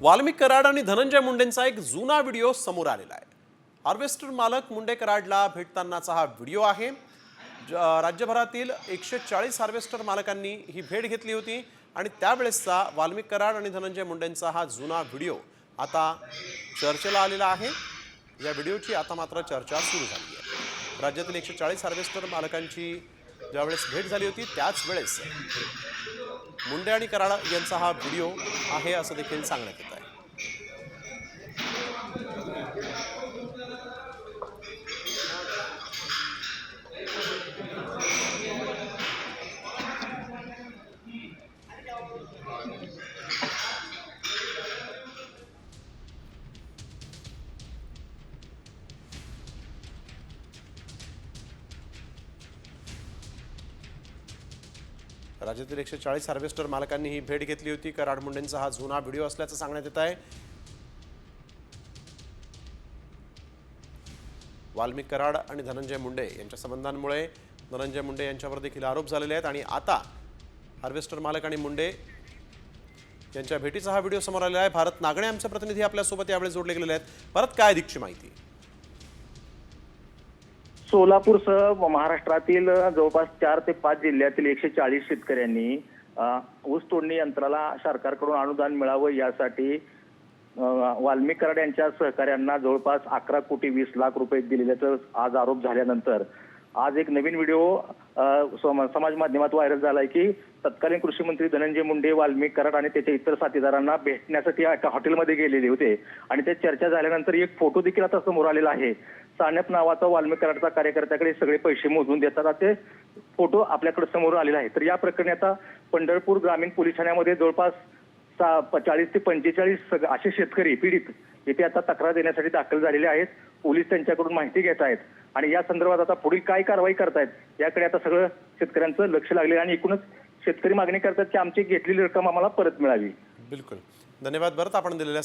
वाल्मिक कराड आणि धनंजय मुंडेंचा एक जुना व्हिडिओ समोर आलेला आहे। हार्वेस्टर मालक मुंडे कराडला भेटतानाचा हा व्हिडिओ आहे। राज्यभरातील 140 हार्वेस्टर मालकांनी ही भेट घेतली होती आणि त्यावेळेसचा वाल्मिक कराड आणि धनंजय मुंडेंचा हा जुना व्हिडिओ आता चर्चेला आलेला आहे। या व्हिडिओची आता मात्र चर्चा सुरू झाली आहे। राज्यातील 140 हार्वेस्टर मालकांची ज्यावेळेस भेट झाली होती त्याच वेळेस मुंडे आणि कराड यांचा हा व्हिडिओ आहे असं देखील सांगण्यात येत आहे। राज्यातील 140 हार्वेस्टर मालकांनी ही भेट घेतली होती। कराड मुंडेंचा हा जुना व्हिडिओ असल्याचं सांगण्यात येत आहे। वाल्मिक कराड आणि धनंजय मुंडे यांच्या संबंधांमुळे धनंजय मुंडे यांच्यावर देखील आरोप झालेले आहेत आणि आता हार्वेस्टर मालक आणि मुंडे यांच्या भेटीचा हा व्हिडिओ समोर आलेला आहे। भारत नागणे आमचे प्रतिनिधी आपल्यासोबत यावेळी जोडले गेलेले आहेत। परत काय अधिकची माहिती? सोलापूरसह महाराष्ट्रातील जवळपास 4 ते 5 जिल्ह्यातील 140 शेतकऱ्यांनी ऊस तोडणी यंत्राला सरकारकडून अनुदान मिळावं यासाठी वाल्मिक कराड यांच्या सहकाऱ्यांना जवळपास 11 कोटी 20 लाख रुपये दिलेल्याचा आज आरोप झाल्यानंतर आज एक नवीन व्हिडिओ समाज माध्यमात व्हायरल झालाय की तत्कालीन कृषी मंत्री धनंजय मुंडे वाल्मिक कराड आणि त्याच्या इतर साथीदारांना भेटण्यासाठी एका हॉटेलमध्ये गेलेले होते आणि त्या चर्चा झाल्यानंतर एक फोटो देखील आता समोर आलेला आहे। सानप नावाचा वाल्मिक कराडचा कार्यकर्त्याकडे सगळे पैसे मोजून देतात ते फोटो आपल्याकडे समोर आलेला आहे। तर या प्रकरणी आता पंढरपूर ग्रामीण पोलीस ठाण्यामध्ये जवळपास 40 ते 45 असे शेतकरी पीडित येथे आता तक्रार देण्यासाठी दाखल झालेले आहेत। पोलीस त्यांच्याकडून माहिती घेत आहेत आणि या संदर्भात आता पुढील काय कारवाई करतायत याकडे आता सगळं शेतकऱ्यांचं लक्ष लागले आणि एकूणच शेतकरी मागणी करतात की आमची घेतलेली रक्कम आम्हाला परत मिळावी। बिलकुल, धन्यवाद भरत, आपण दिलेल्या